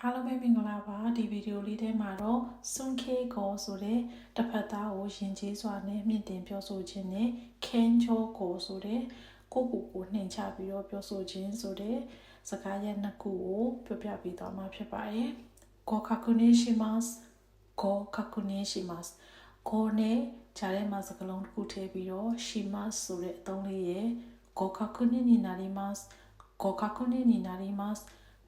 အားလုံးပဲမင်္ဂလာပါဒီဗီဒီယိုလေးထဲမှာတော့စွန်ခေကောဆိုတဲ့တစ်ဖက်သားကိုယဉ်ကျေးစွာနဲ့မြင့်တင်ပြောဆိုခြင်းနဲ့ခင်းချောကောဆိုတဲ့ကိုနှိမ်ချပြီးတော့ပြောဆိုခြင်းဆိုတဲ့စကားရပ်နှစ်ခုကိုပြောပြပေးသွားမှာဖြစ်ပါတယ်ကိုခခုနေရှိမတ်ကိုခခုနေရှိမတ်ကိုနဲ့ဂျားထဲမှာစကားလုံးတစ်ခုထည့်ပြီးတော့ရှိမတ်ဆိုတဲ့အသုံးလေးရဲ့ကိုခခုနေနီနာရီမတ်ကိုခခုနေနီနာရီမတ်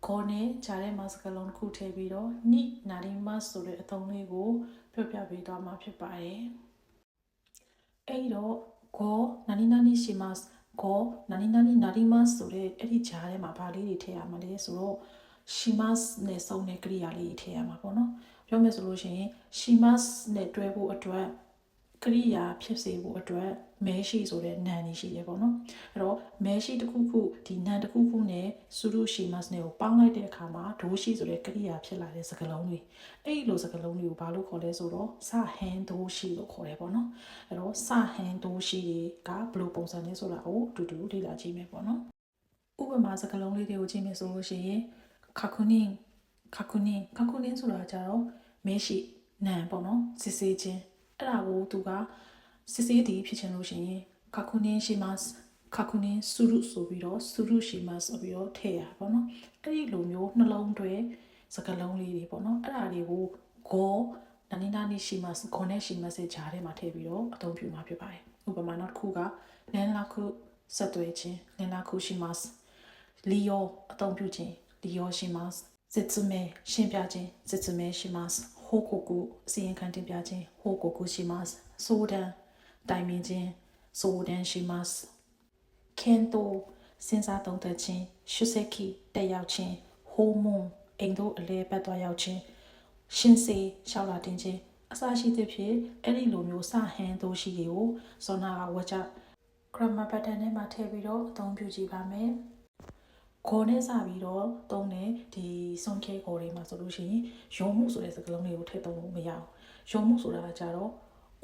ခေါ်နဲ့ဂျားထဲမှာစကားလုံးတစ်ခုထည့်ပြီးတော့နိနာရီမတ်ဆိုတဲ့အသုံးလေးကိုပြောပြပေးသွားမှာဖြစ်ပါတယ်။အဲ့တော့ကိုနာနီနာနီရှိမတ်ကိုနာနီနာနီနာရီမတ်ဆိုတဲ့အဲ့ဒီဂျားထဲမှာဘာလေးတွေထည့်ရမှာလဲဆိုတော့ရှိမတ်နဲ့စုံတဲ့ကရိယာလေးထည့်ရမှာပေါ့နော်။ပြောမယ်ဆိုလို့ရှိရင်ရှိမတ်နဲ့တွဲဖို့အတွက်ကရိယာဖြစ်စေဖို့အတွက်မဲရှိဆိုတဲ့နံနေရှိတယ်ပေါ့နော်အဲ့တော့မဲရှိတစ်ခုခုဒီနံတစ်ခုခုနဲ့စုရုရှိမတ်နဲ့ကိုပေါင်းလိုက်တဲ့အခါမှာဒိုးရှိဆိုတဲ့ကရိယာဖြစ်လာတဲ့စကားလုံးတွေအဲ့ဒီလိုစကားလုံးတွေကိုဘာလို့ခေါ်လဲဆိုတော့စဟန်ဒိုးရှိလို့ခေါ်တယ်ပေါ့နော်အဲ့တော့စဟန်ဒိုးရှိတွေကဘယ်လိုပုံစံလဲဆိုတာကိုအတူတူလေ့လာကြည့်မယ်ပေါ့နော်ဥပမာစကားလုံးလေးတွေကိုကြည့်မယ်ဆိုလို့ရှိရင်ခခုနင်းဆိုတာကြတော့မဲရှိနံပေါ့နော်စစ်စေးချင်းအဲ့ဒါကိုသူကစစ်စေးတီးဖြစ်ချင်လို့ရှိရင်ခခုနင်းရှိမတ်ခခုနင်းစုရုဆိုပြီးတော့စုရုရှိမတ်ဆိုပြီးတော့ထည့်ရပါတော့အဲ့ဒီလိုမျိုးနှလုံးတွဲစကားလုံးလေးတွေပေါ့နော်အဲ့ဒါတွေကိုဂေါ်နာနီနာနီရှိမတ်ဂေါ်နဲ့ရှိမတ်ရဲ့ဂျားထဲမှာထည့်ပြီးတော့အသုံးပြုမှာဖြစ်ပါတယ်ဥပမာနောက်တစ်ခုကလန်လာခုဆက်သွဲခြင်းလန်လာခုရှိမတ်လီယိုအသုံးပြုခြင်းလီယိုရှိမတ်စစ်စမဲရှင်းပြခြင်းစစ်စမဲရှိမတ်ဟိုကိုကူစီရင်ခံတင်ပြခြင်းဟိုကိုကူရှိမတ်ဆိုဒန်တိုင်မင်ခြင်းဆိုဒန်ရှိမတ်ကန်တိုစဉ်းစားသုံးသပ်ခြင်းရှုစက်ကီတက်ရောက်ခြင်းဟိုမွန်အိမ်တို့အလဲပတ်သွားရောက်ခြင်းရှင်းစေရှောက်လာတင်ခြင်းအစရှိသဖြင့်အဲ့ဒီလိုမျိုးစဟန်တို့ရှိတွေကိုစောနာကဝကြ grammar pattern ထဲမှာထည့်ပြီးတော့အသုံးပြုကြည့်ပါမယ်ခေါ်နဲ့စပြီးတော့တုံးတဲ့ဒီစွန်ခဲခေါ်တွေမှာဆိုလို့ရှိရင်ရုံမှုဆိုတဲ့စကားလုံးလေးကိုထည့်သုံးလို့မရအောင်ရုံမှုဆိုတာကကြတော့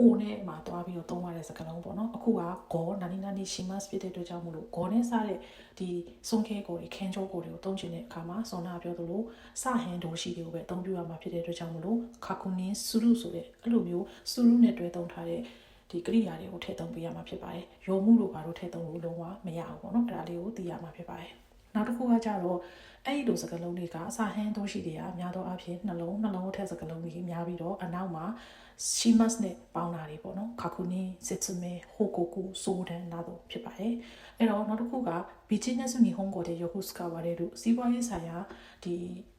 အိုနဲ့မှာတွားပြီးတော့သုံးရတဲ့စကားလုံးပေါ့နော်အခုကဂေါ်နာနီနာနီရှိမတ်ဖြစ်တဲ့အတွက်ကြောင့်မို့လို့ဂေါ်နဲ့စတဲ့ဒီစွန်ခဲခေါ်တွေခန်းချိုးခေါ်တွေကိုသုံးချင်တဲ့အခါမှာစောနာပြောသလိုစဟန်ဒိုရှိတွေကိုပဲအသုံးပြုရမှာဖြစ်တဲ့အတွက်ကြောင့်မို့လို့ခါကူနင်းဆူရုဆိုတဲ့အဲ့လိုမျိုးဆူရုနဲ့တွဲသုံးထားတဲ့ဒီကရိယာတွေကိုထည့်သုံးပေးရမှာဖြစ်ပါတယ်ရုံမှုလို့ဘာလို့ထည့်သုံးလို့လုံးဝမရအောင်ပေါ့နော်အဲ့ဒါလေးကိုသိရမှာဖြစ်ပါတယ်နောက်တစ်ခုကကြတော့အဲ့ဒီလိုစကားလုံးတွေကအစာဟန်းတို့ရှိတွေကများသောအားဖြင့်နှလုံးထက်စကားလုံးတွေများပြီးတော့အနောက်မှာရှိမတ်နဲ့ပေါင်းတာတွေပေါ့နော်ခါခုနီစစ်စမဲဟိုကိုကူဆိုဒန်နာတို့ဖြစ်ပါတယ်အဲ့တော့နောက်တစ်ခုကဘီဂျီနက်စ်နီဟွန်ကိုတဲ့ယိုကုစကာဝါတဲ့တို့စီးပွားရေးဆိုင်ရာဒီ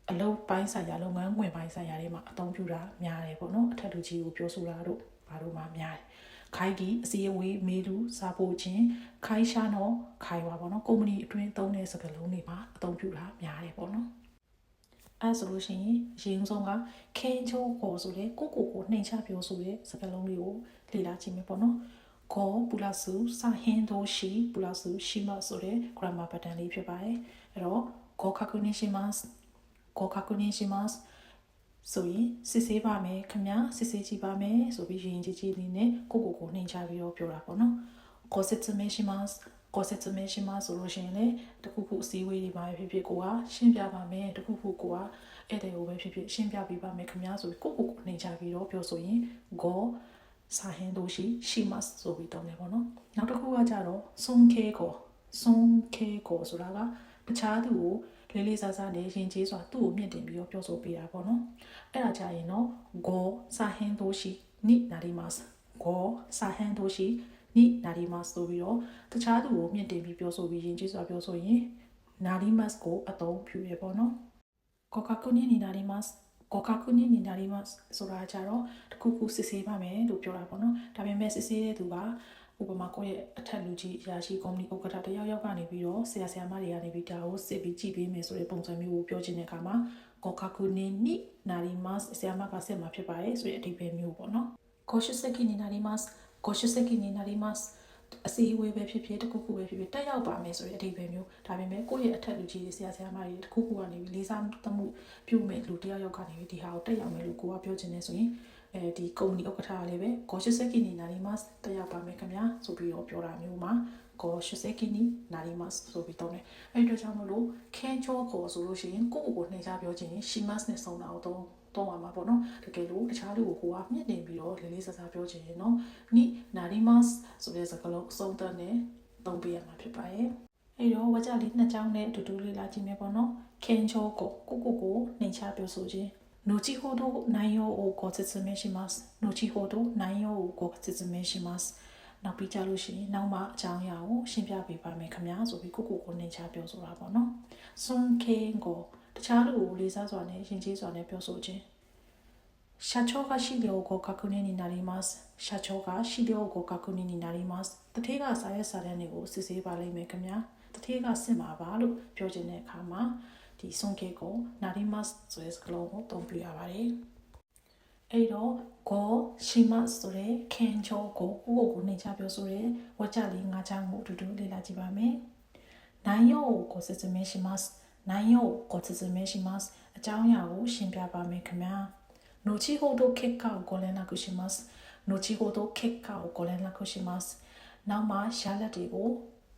အလုပ်ပိုင်းဆိုင်ရာလုပ်ငန်းဝင်ပိုင်းဆိုင်ရာတွေမှာအသုံးပြုတာများတယ်ပေါ့နော်အထက်လူကြီးကိုပြောဆိုတာတို့ဘာလို့မှများတယ်ခိုင်ဒီအစည်းအဝေးမေလူစာပို့ခြင်းခိုင်ရှာနော်ခိုင်ပါပေါ့နော်ကုမ္ပဏီအတွင်းသုံးတဲ့စကားလုံးတွေမှာအသုံးပြုတာများတယ်ပေါ့နော်အဲဆိုလို့ရှိရင်အရင်ဆုံးကခင်းချိုးခေါ်ဆိုတဲ့ကိုနှိမ်ချပြောဆိုတဲ့စကားလုံးလေးကိုလေ့လာကြည့်မယ်ပေါ့နော်ကိုပူလာစုစာဟင်းတို့ရှိပူလာစုရှိမဆိုတဲ့ grammar pattern လေးဖြစ်ပါတယ်အဲ့တော့ကိုခခုနေရှိမတ်ဆိုရင်စစ်ဆေးပါမယ်ခင်ဗျာစစ်ဆေးကြည့်ပါမယ်ဆိုပြီးရင်ကြီးကြီးလေးနဲ့ကိုနှိမ်ချပြီးတော့ပြောတာပေါ့နော်ကိုစစ်စမဲရှိမတ်ဆိုလို့ရှိရင်လေတခုခုအစည်းအဝေးတွေပါဖြစ်ဖြစ်ကိုကရှင်းပြပါမယ်တခုခုကိုကအဲ့တဲ့ကိုပဲဖြစ်ဖြစ်ရှင်းပြပေးပါမယ်ခင်ဗျာဆိုပြီးကိုနှိမ်ချပြီးတော့ပြောဆိုရင်ကိုစာဟင်းတို့ရှိမတ်ဆိုပြီးတောင်းတယ်ပေါ့နော်နောက်တစ်ခုကကြတော့စွန်ခဲကိုဆိုတာကတခြားသူကိုလေးစားစားနဲ့ရင်ကျေးစွာသူ့ကိုမြင့်တင်ပြီးတော့ပြောဆိုပေးတာပေါ့နော်အဲ့ဒါကြရင်တော့ဂေါ်စာဟင်းတို့ရှိနိနာရီမတ်ဂေါ်စာဟင်းတို့ရှိနိနာရီမတ်ဆိုပြီးတော့တခြားသူကိုမြင့်တင်ပြီးပြောဆိုပြီးရင်ကျေးစွာပြောဆိုရင်နာရီမတ်ကိုအသုံးပြုရပေါ့နော်ကိုကာကူနီနီနာရီမတ်ဆိုတာကြတော့တခုခုစစ်ဆေးပါမယ်လို့ပြောတာပေါ့နော်ဒါပေမဲ့စစ်ဆေးတဲ့သူကဥပမာကိုယ့်ရဲ့အထက်လူကြီးအရာရှိကုမ္ပဏီဥက္ကဋ္ဌတယောက်ကနေပြီးတော့ဆရာမတွေကနေပြီးဒါကိုစစ်ပြီးကြည့်ပေးမယ်ဆိုတဲ့ပုံစံမျိုးကိုပြောချင်တဲ့အခါမှာကိုကာကူနီနီနာရီမတ်ဆရာမကစစ်မှာဖြစ်ပါတယ်ဆိုတဲ့အဓိပ္ပာယ်မျိုးပေါ့နော်ကိုရှုစက်ကီနီနာရီမတ်အစီအဝေးပဲဖြစ်ဖြစ်တခုခုပဲဖြစ်ဖြစ်တက်ရောက်ပါမယ်ဆိုတဲ့အဓိပ္ပာယ်မျိုးဒါပေမဲ့ကိုယ့်ရဲ့အထက်လူကြီးတွေဆရာမတွေတခုခုကနေပြီးလေးစားမှုပြုမဲ့လူတယောက်ကနေပြီးဒီဟာကိုတက်ရောက်မယ်လို့ကိုကပြောချင်နေဆိုရင်ဒီကုမ္ပဏီဥက္ကဋ္ဌကလည်းပဲဂေါ်ရှစ်စက်ကီနီနာရီမတ်တက်ရောက်ပါမယ်ခင်ဗျာဆိုပြီးတော့ပြောတာမျိုးမှာ ကိုရှုစက်ကီနီနာရီမတ်ဆိုပြီးတော့အဲ့တော့ကြောင့်မလို့ခဲချောကိုဆိုလို့ရှိရင်ကိုနှိမ်ချပြောခြင်းရှိမတ်နဲ့စုံတာတော့တော့မှာပေါ့နော်တကယ်လို့တခြားလူကိုမြင့်နေပြီးတော့လေးလေးစားစားပြောခြင်းနော်နိနာရီမတ်ဆိုတဲ့စကားလုံးစုံတဲ့နဲ့သုံးပြရမှာဖြစ်ပါရဲ့အဲ့တော့ဝါကြလေးနှစ်ကြောင်းနဲ့အတူတူလေးလာကြည့်မယ်ပေါ့နော်ခဲချောကိုနှိမ်ချပြောဆိုခြင်း後ほど内容をご説明します。後ほど内容をご説明します。နောက်ပြီးကြလို့ရှိရင်နောက်မှအကြောင်းအရာကိုရှင်းပြပေးပါမယ်ခင်ဗျာဆိုပြီးကိုနှိမ်ချပြောဆိုတာပေါ့နော်။စွန်ခေကိုတခြားလူကိုလေးစားစွာနဲ့ယဉ်ကျေးစွာနဲ့ပြောဆိုခြင်း社長が資料をご確認になります。社長が資料をご確認になります。တတိကစာရွက်စာတမ်းတွေကိုစစ်ဆေးပါလိမ့်မယ်ခင်ဗျာ။တတိကစစ်မှာပါလို့ပြောခြင်းတဲ့အခါမှာဒီစွန်ခေကိုနာရီမတ်ဆိုတဲ့စကားလုံးကိုသုံးပြရပါတယ်။အဲ့တော့ကိုရှိမတ်ဆိုတဲ့ခင်ချိုကိုနှိမ်ချပြောဆိုတဲ့ဝါကြလေး၅ချောင်းကိုအတူတူလေ့လာကြည့်ပါမယ်။内容をご説明します。内容をご説明します。အကြောင်းအရာကိုရှင်းပြပါမယ်ခင်ဗျာ။後ほど結果をご連絡します。後ほど結果をご連絡します。နောက်မှရှာလက်တွေကို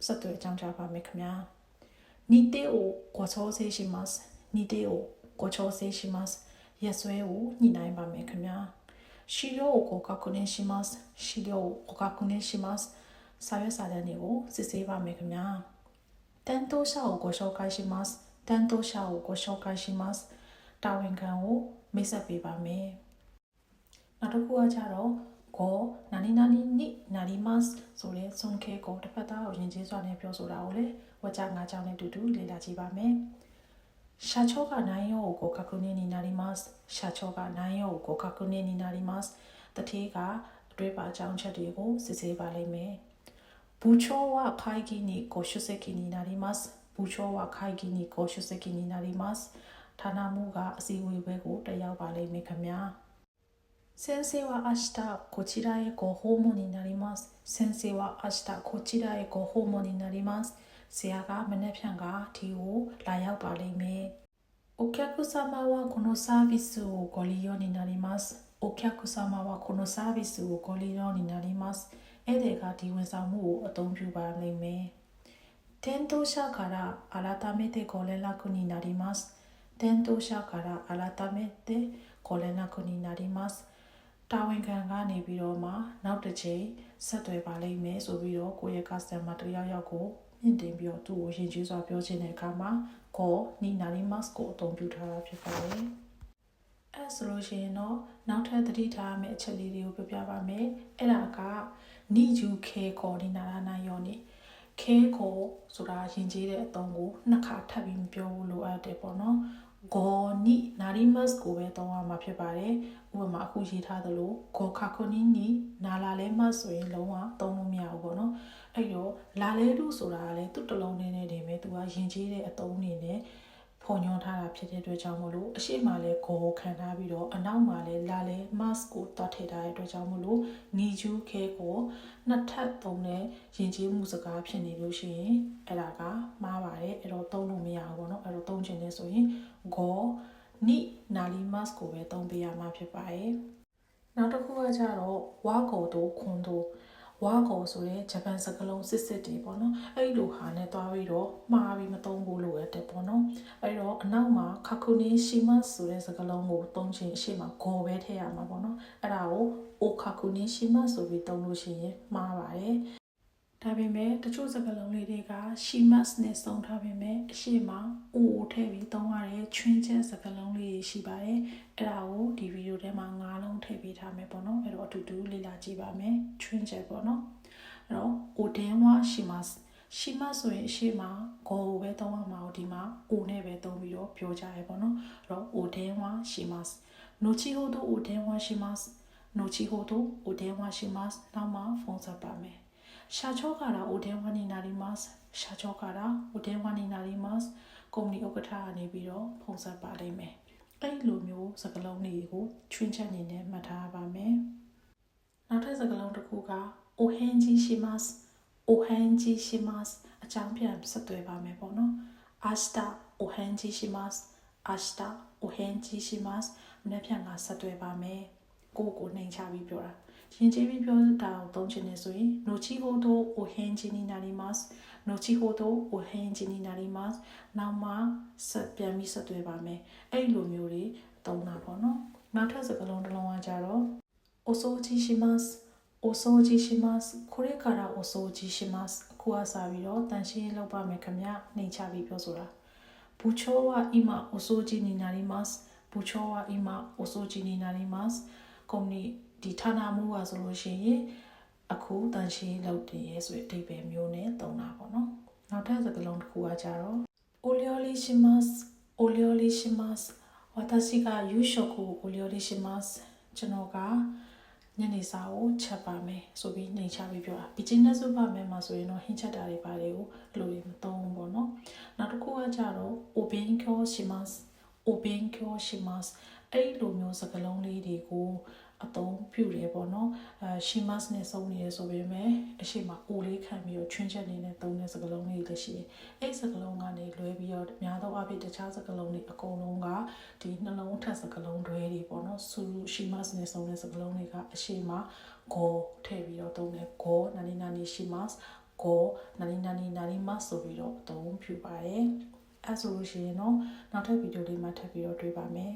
ဆက်သွယ်အကြောင်းကြားပါမယ်ခင်ဗျာ။日程をご調整します。日程をご調整します。ရက်စွဲကိုညှိနှိုင်းပါမယ်ခင်ဗျာ資料をご確認します資料をご確認しますစာရွက်စာတမ်းတွေကိုစစ်ဆေးပါမယ်ခင်ဗျာ担当者をご紹介します担当者をご紹介しますတာဝန်ခံကိုမိတ်ဆက်ပေးပါမယ်နောက်တစ်ခုကကြတော့ကိုနာနီနာနီနိနာရီမတ်ဆိုတဲ့စွန်ခဲကိုတစ်ဖက်သားကိုယဉ်ကျေးစွာနဲ့ပြောဆိုတာကိုလေဝါကြ၅ကြောင်းနဲ့တူတူလေ့လာကြည့်ပါမယ်社長が内容をご確認になります。社長が内容をご確認になります。တတိကအတွေ့ပါအကြောင်းချက်တွေကိုစစ်ဆေးပါလိမ့်မယ်။部長は会議にご出席になります。部長は会議にご出席になります。ဌာနမှူးကအစည်းအဝေးပွဲကိုတက်ရောက်ပါလိမ့်မယ်ခင်ဗျာ။先生は明日こちらへご訪問になります。先生は明日こちらへご訪問になります。ဆရာကမနေ့ဖြန်ကဒီကိုလာရောက်ပါလိမ့်မယ်။お客様はこのサービスをご利用になります。お客様はこのサービスをご利用になります。အဲ့ဒီကဒီဝန်ဆောင်မှုကိုအသုံးပြုပါလိမ့်မယ်။店頭者から改めてご連絡になります。店頭者から改めてご連絡になります。တာဝန်ခံကနေပြီးတော့မှနောက်တစ်ချိန်ဆက်သွယ်ပါလိမ့်မယ်ဆိုပြီးတော့ကိုယ့်ရဲ့ customer တစ်ယောက်ကိုမြင့်တင်ပြီးတော့သူ့ကိုယဉ်ကျေးစွာပြောချင်တဲ့အခါမှာကိုနီနာရီမတ်ကိုအသုံးပြုထားတာဖြစ်ပါတယ်။အဲဆိုလို့ရှိရင်တော့နောက်ထပ်သတိထားမယ့်အချက်လေးတွေကိုပြောပြပါမယ်။အဲ့ဒါကနီယူခဲကိုဒီနာရာနာယောနေခဲကိုဆိုတာယဉ်ကျေးတဲ့အသုံးကိုနှစ်ခါထပ်ပြီးမပြောဘူးလို့အပ်တယ်ပေါ့နော်။ဂေါ်နီနာရီမတ်ကိုပဲသုံးရမှာဖြစ်ပါတယ်။ဥပမာအခုရေးထားသလိုဂေါ်ခါခိုနီနီနာလာလဲမတ်ဆိုရင်လုံးဝသုံးလို့မရဘူးပေါ့နော်။အဲ့တော့လာလဲလူဆိုတာကလည်းသူ့တလုံးနဲ့နေတယ်ပဲသူကယဉ်ကျေးတဲ့အသုံးနေနဲ့ဖော်ညွှန်းထားတာဖြစ်တဲ့အတွက်ကြောင့်မို့လို့အရှိမလဲဂေါ်ခံထားပြီးတော့အနောက်မှာလဲလာလဲမတ်ကိုတွတ်ထည့်ထားတဲ့အတွက်ကြောင့်မို့လို့နီဂျူခဲကိုနှစ်ထပ်သုံးတဲ့ယဉ်ကျေးမှုစကားဖြစ်နေလို့ရှိရင်အဲ့ဒါကမှားပါတယ်အဲ့တော့သုံးလို့မရဘူးပေါ့နော်အဲ့တော့သုံးချင်တယ်ဆိုရင်ဂေါ်နီနာလီမတ်ကိုပဲသုံးပေးရမှာဖြစ်ပါတယ်နောက်တစ်ခုကကြတော့ဝါဂေါ်တို့ခွန်တို့ဝါကောဆိုတဲ့ဂျပန်စကားလုံးစစ်တွေပေါ့နော်အဲ့လိုဟာနဲ့တွားပြီးတော့မှားပြီးမသုံးဘူးလို့ရတယ်ပေါ့နော်အဲ့တော့အနောက်မှာခါခုနီရှိမတ်ဆိုတဲ့စကားလုံးကိုသုံးချင်အရှိမဂေါ်ပဲထည့်ရမှာပေါ့နော်အဲ့ဒါကိုအိုခါခုနီရှိမတ်ဆိုပြီးသုံးလို့ရှိရင်မှားပါတယ်ဒါပေမဲ့တချို့စကားလုံးလေးတွေကရှိမတ်နဲ့စုံထားပေမဲ့အရှိမအိုထည့်ပြီးသုံးရတဲ့ချွင်းချက်စကားလုံးလေးရှိပါတယ်အဲ့ဒါကိုဒီဗီဒီယိုထဲမှာ9လုံးထည့်ပေးထားမယ်ပေါ့နော်အဲ့တော့အတူတူလေ့လာကြည့်ပါမယ်ချွင်းချက်ပေါ့နော်အဲ့တော့အိုဒန်ဝါရှိမတ်ဆိုရင်အရှိမဂေါ်ကိုပဲသုံးရမှာဒီမှာအိုနဲ့ပဲသုံးပြီးတော့ပြောကြရဲပေါ့နော်အဲ့တော့အိုဒန်ဝါရှိမတ်နိုချီဟိုတိုအိုဒန်ဝါရှိမတ်နိုချီဟိုတိုအိုဒန်ဝါရှိမတ်နောက်မှဖုန်းဆက်ပါမယ်社長からお電話になります。社長からお電話になります。ကုမ္ပဏီဥက္ကဋ္ဌကနေပြီးတော့ဖုန်းဆက်ပါလိမ့်မယ်။အဲ့လိုမျိုးစကားလုံးတွေကိုချွင်းချက်နေနဲ့မှတ်ထားပါမယ်။နောက်ထပ်စကားလုံးတစ်ခုကお返事します。お返事します。အကြောင်းပြန်ဆက်သွယ်ပါမယ်ပေါ့နော်။明日お返事します。明日お返事します。မနေ့ပြန်ကဆက်သွယ်ပါမယ်။ကိုနှိမ်ချပြီးပြောတာ ရင်ကျေးပြီးပြောတာကိုသုံးချင်နေဆိုရင် nochi hodo o henji ni narimasu nochi hodo o henji ni narimasu နောက်မှဆက်ပြန်ပြီးဆက်သွယ်ပါမယ်အဲ့လိုမျိုးတွေသုံးတာပေါ့နော်နောက်ထပ်စကားလုံးတစ်လုံးကကြတော့ osoji shimasu osoji shimasu これから osoji shimasu အခုအစားပြီးတော့တန်ရှင်းလုပ်ပါမယ်ခင်ဗျနှိမ်ချပြီးပြောဆိုတာ部長は今お掃除になります部長は今お掃除になりますကုမ္ပဏီဒီဌာနမှုကဆိုလို့ရှိရင်အခုတန်ရှင်းလုပ်တယ်ရဲ့ဆိုတဲ့အဓိပ္ပာယ်မျိုးနဲ့သုံးတာပေါ့နော်နောက်ထပ်စကားလုံးတစ်ခုကကြတော့お料理しますお料理します私が夕食をお料理しますကျွန်တော်ကညနေစာကိုချက်ပါမယ်ဆိုပြီးနှိမ်ချပြီးပြောတာဘီဂျင်းနဲ့စုပါမယ်မှာဆိုရင်တော့ဟင်းချက်တာတွေပါတယ်ကိုလိုတွေမသုံးဘူးပေါ့နော်နောက်တစ်ခုကကြတော့お勉強しますお勉強しますအဲ့လိုမျိုးစကားလုံးလေးတွေကိုအသုံးပြုတယ်ပေါ့နော်ရှိမတ်နဲ့ဆုံးနေရဆိုပေမဲ့အရှိမအိုလေးခံပြီးတော့ချွင်းချက်နေနဲ့သုံးတဲ့စကားလုံးလေးတွေရှိတယ်အဲ့စကားလုံးကနေလွဲပြီးတော့အများသောအားဖြင့်တခြားစကားလုံးတွေအကုန်လုံးကဒီနှလုံးထပ်စကားလုံးတွေပေါ့နော်ဆူရှိမတ်နဲ့ဆုံးတဲ့စကားလုံးတွေကအရှိမကိုထည့်ပြီးတော့သုံးတယ်ကိုနာနီနာနီရှိမတ်ကိုနာနီနာနီနာနီမတ်ဆိုပြီးတော့အသုံးပြုပါတယ်အဲ့ဆိုလို့ရှိရင်တော့နောက်ထပ်ဗီဒီယိုလေးမှာထပ်ပြီးတော့တွေ့ပါမယ်